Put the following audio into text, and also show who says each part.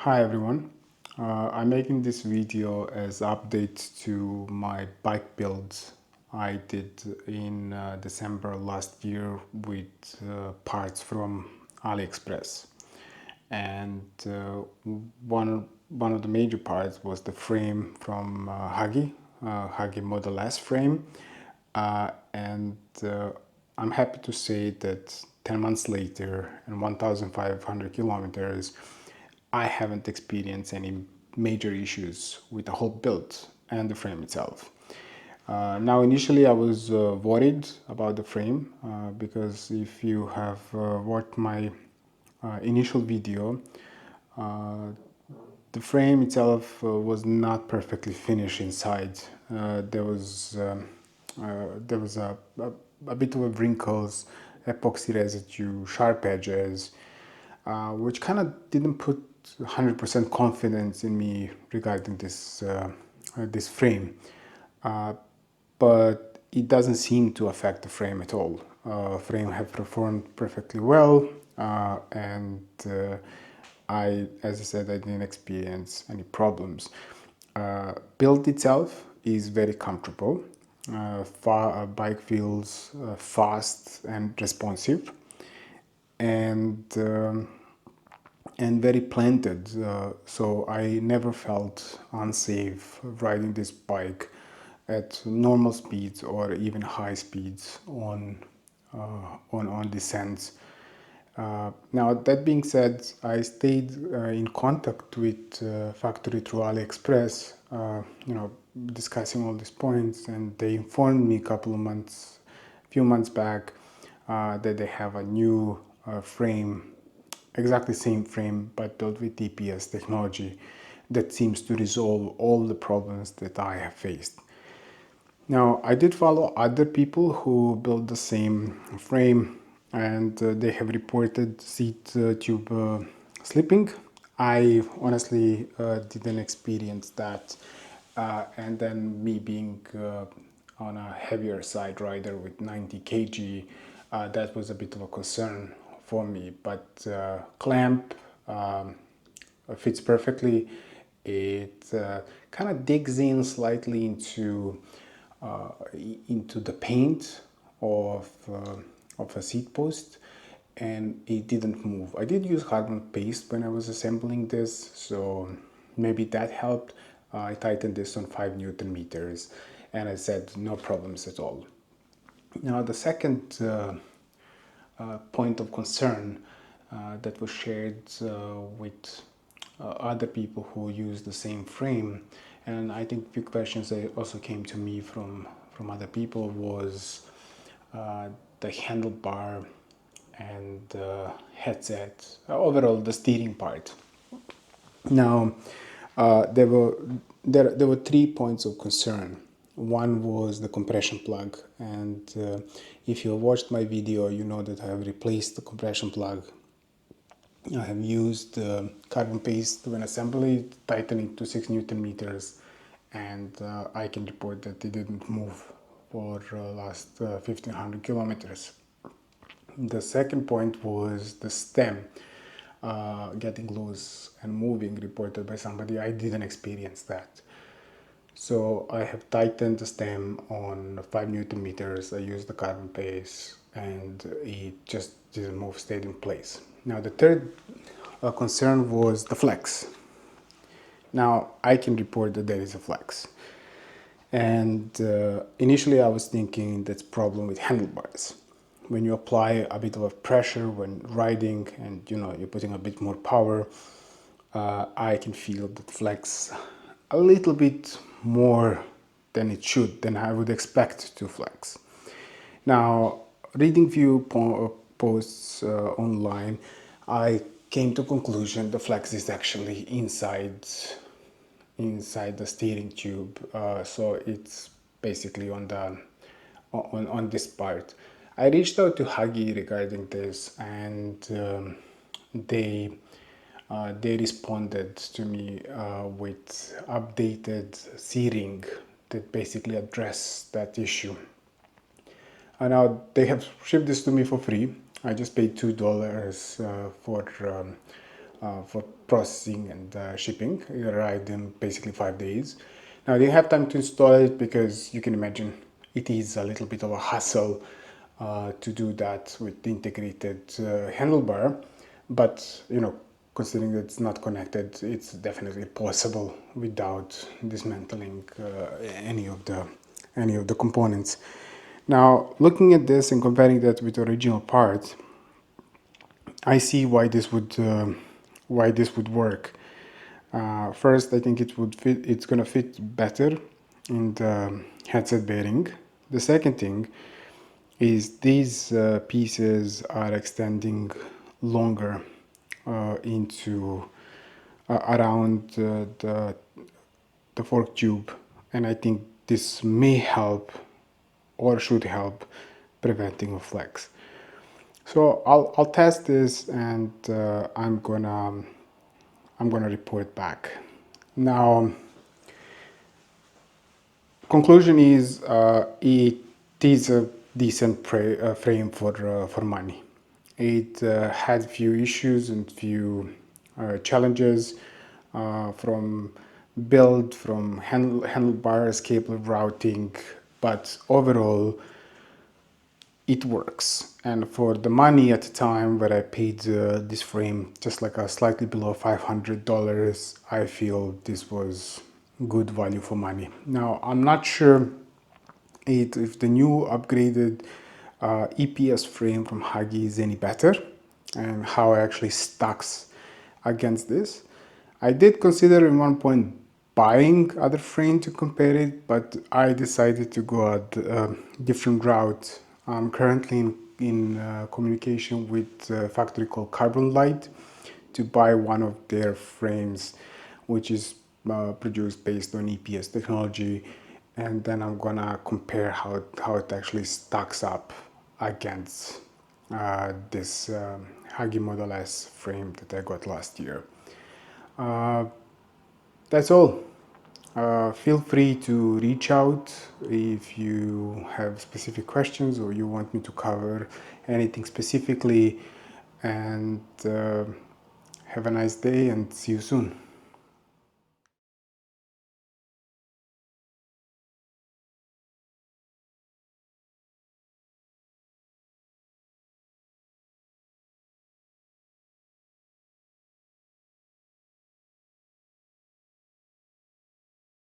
Speaker 1: Hi everyone, I'm making this video as update to my bike build I did in December last year with parts from AliExpress. And one of the major parts was the frame from Hygge Model S frame. And I'm happy to say that 10 months later and 1,500 kilometers, I haven't experienced any major issues with the whole build and the frame itself. Now, initially, I was worried about the frame because if you have watched my initial video, uh, the frame itself was not perfectly finished inside. There was a bit of wrinkles, epoxy residue, sharp edges, which kind of didn't put 100% confidence in me regarding this frame. Uh, but it doesn't seem to affect the frame at all. Frame have performed perfectly well, and as I said, I didn't experience any problems. Build itself is very comfortable. Bike feels fast and responsive, and very planted. So I never felt unsafe riding this bike at normal speeds or even high speeds on descents. Now that being said, I stayed in contact with factory through AliExpress, discussing all these points, and they informed me a few months back, that they have a new frame, exactly same frame but built with DPS technology that seems to resolve all the problems that I have faced. Now, I did follow other people who built the same frame, and they have reported seat tube slipping. I honestly didn't experience that. And then me being on a heavier side rider with 90 kg, that was a bit of a concern for me. But clamp fits perfectly. It kind of digs in slightly into the paint of a seat post, and it didn't move. I did use carbon paste when I was assembling this, so maybe that helped. I tightened this on 5 Newton meters, and I said no problems at all. Now the second point of concern that was shared with other people who use the same frame, and I think a few questions that also came to me from other people, was the handlebar and the headset, overall the steering part. Now, there were 3 points of concern. One was the compression plug, and if you watched my video, you know that I have replaced the compression plug. I have used carbon paste when assembly, tightening to 6 Newton meters, and I can report that it didn't move for last 1500 kilometers. The second point was the stem getting loose and moving, reported by somebody. I didn't experience that. So I have tightened the stem on 5 Newton meters. I used the carbon paste and it just didn't move, stayed in place. Now the third concern was the flex. Now I can report that there is a flex. And initially I was thinking that's a problem with handlebars. When you apply a bit of pressure when riding and you're putting a bit more power, I can feel that flex a little bit more than it should, than I would expect to flex. Now, reading few posts online, I came to conclusion the flex is actually inside the steering tube, so it's basically on this part. I reached out to Hygge regarding this, and they responded to me with updated searing that basically address that issue. And now they have shipped this to me for free. I just paid $2 for for processing and shipping. It arrived in basically 5 days. Now I didn't have time to install it because you can imagine it is a little bit of a hassle to do that with the integrated handlebar, but considering that it's not connected, it's definitely possible without dismantling any of the components. Now, looking at this and comparing that with the original part, I see why this would work. First, I think it would fit. It's gonna fit better in the headset bearing. The second thing is these pieces are extending longer into around the fork tube, and I think this may help or should help preventing a flex. So I'll test this, and I'm gonna report back. Now, conclusion is it is a decent frame for money. It had few issues and few challenges from build, from handlebars, cable routing, but overall it works. And for the money at the time where I paid this frame, just like a slightly below $500, I feel this was good value for money. Now, I'm not sure if the new upgraded EPS frame from Hygge is any better and how it actually stacks against this. I did consider at one point buying other frame to compare it, but I decided to go a different route. I'm currently in communication with a factory called Carbonlight to buy one of their frames, which is produced based on EPS technology, and then I'm gonna compare how it actually stacks up against this Hygge Model S frame that I got last year. That's all. Feel free to reach out if you have specific questions or you want me to cover anything specifically, and have a nice day and see you soon.